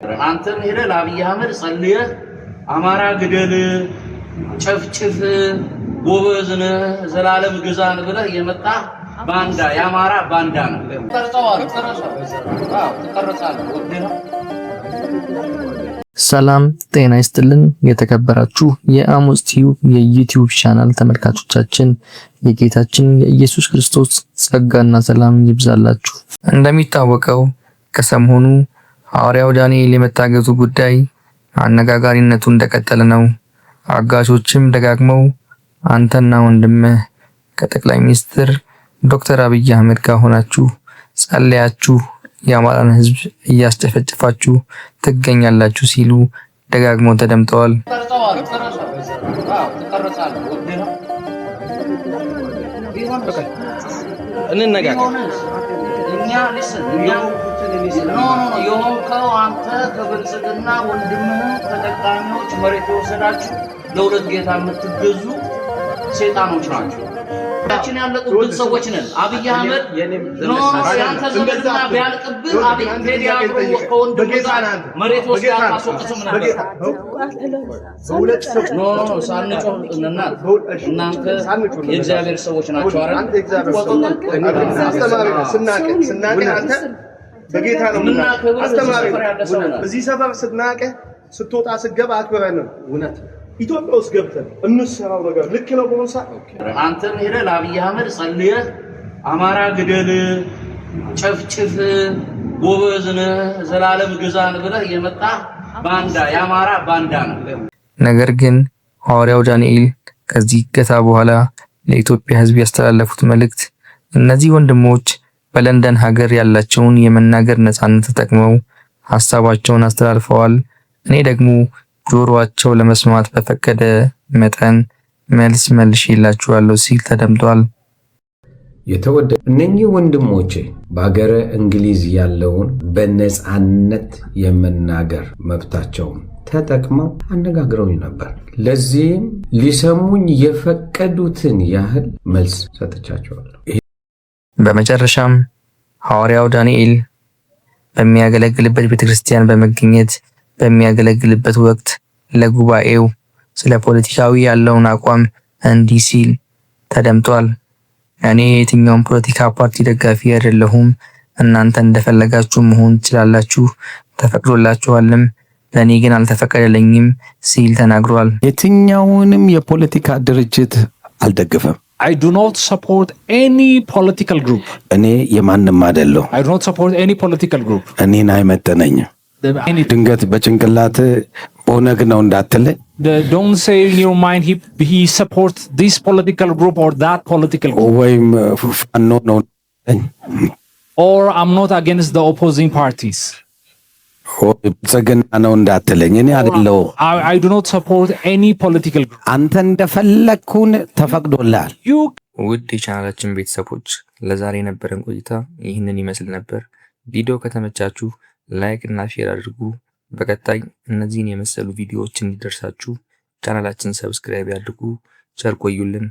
አንተም ሄደህ ለአብይ አህመድ ጸልየህ አማራ ግደል ጨፍጭፍ ጎበዝነ ዘላለም ግዛን ብለህ የመጣ ባንዳ ያማራ ባንዳ ነው። ተርጸዋል ተቀርጻል። ሰላም ጤና ይስጥልን። የተከበራችሁ የአሞጽ ቲዩብ የዩቲዩብ ቻናል ተመልካቾቻችን የጌታችን የኢየሱስ ክርስቶስ ጸጋና ሰላም ይብዛላችሁ። እንደሚታወቀው ከሰሞኑ ሐዋርያው ዳንኤል የመታገቱ ጉዳይ አነጋጋሪነቱ እንደቀጠለ ነው። አጋቾችም ደጋግመው አንተና ወንድምህ ከጠቅላይ ሚኒስትር ዶክተር አብይ አህመድ ጋር ሆናችሁ ጸልያችሁ የአማራን ሕዝብ እያስጨፈጨፋችሁ ትገኛላችሁ ሲሉ ደጋግመው ተደምጠዋል። የሆንከው አንተ ከብልጽግና ወንድምህ ተጠቃሚዎች መሬት የወሰዳችሁ ለሁለት ጌታ የምትገዙ ሰይጣኖች ናቸው። ታችን ያለቁብን ሰዎች ነን። አብይ አህመድ ያንተ ዘመድና ቢያልቅብህ አብይ ቴዲያ ከወንድሙ ጋር መሬት ወስዳ ታስወቅስም ነበር። ሳንጮህ እናንተ የእግዚአብሔር ሰዎች ናቸው አይደል? ስናቀ አንተ በጌታ ነው አስተማሪ እዚህ ሰፈር ስናቀ ስትወጣ ስገባ አክብረን ነው እውነት ኢትዮጵያ ውስጥ ገብተን እንሰራው ነገር ልክ ነው። ቦንሳ አንተም ሄደህ ለአብይ አህመድ ጸልየህ አማራ ግደል ጨፍጭፍ ጎበዝነ ዘላለም ግዛን ብለህ የመጣ ባንዳ ያማራ ባንዳ ነው። ነገር ግን ሐዋርያው ዳንኤል ከዚህ ገታ በኋላ ለኢትዮጵያ ሕዝብ ያስተላለፉት መልእክት እነዚህ ወንድሞች በለንደን ሀገር ያላቸውን የመናገር ነፃነት ተጠቅመው ሐሳባቸውን አስተላልፈዋል። እኔ ደግሞ ጆሮአቸው ለመስማት በፈቀደ መጠን መልሼላችኋለሁ ሲል ተደምጧል። እነኚህ ወንድሞቼ በሀገረ እንግሊዝ ያለውን በነፃነት የመናገር መብታቸውን ተጠቅመው አነጋግረውኝ ነበር። ለዚህም ሊሰሙኝ የፈቀዱትን ያህል መልስ ሰጥቻቸዋለሁ። በመጨረሻም ሐዋርያው ዳንኤል በሚያገለግልበት ቤተክርስቲያን በመገኘት በሚያገለግልበት ወቅት ለጉባኤው ስለ ፖለቲካዊ ያለውን አቋም እንዲህ ሲል ተደምጧል። እኔ የትኛውም ፖለቲካ ፓርቲ ደጋፊ አይደለሁም። እናንተ እንደፈለጋችሁ መሆን ትችላላችሁ፣ ተፈቅዶላችኋልም፣ ለኔ ግን አልተፈቀደልኝም ሲል ተናግሯል። የትኛውንም የፖለቲካ ድርጅት አልደግፍም። I do not support any political group. እኔ የማንም አይደለሁ። I do not support any political group. እኔን አይመጥነኝም። ድንገት በጭንቅላት ኦነግ ነው እንዳትለኝ። Don't say in your mind he supports this political group or that political group. ወይም ፋኖ ነው Or I'm not against the opposing parties. ብልጽግና ነው እንዳትለኝ። እኔ አይደለሁ። I do not support any political group. አንተ እንደፈለግኩን ተፈቅዶልሃል። ውድ የቻናላችን ቤተሰቦች ለዛሬ የነበረን ቆይታ ይህንን ይመስል ነበር። ቪዲዮ ከተመቻችሁ ላይክ እና ሼር አድርጉ። በቀጣይ እነዚህን የመሰሉ ቪዲዮዎች እንዲደርሳችሁ ቻናላችን ሰብስክራይብ ያድርጉ። ቸር ቆዩልን።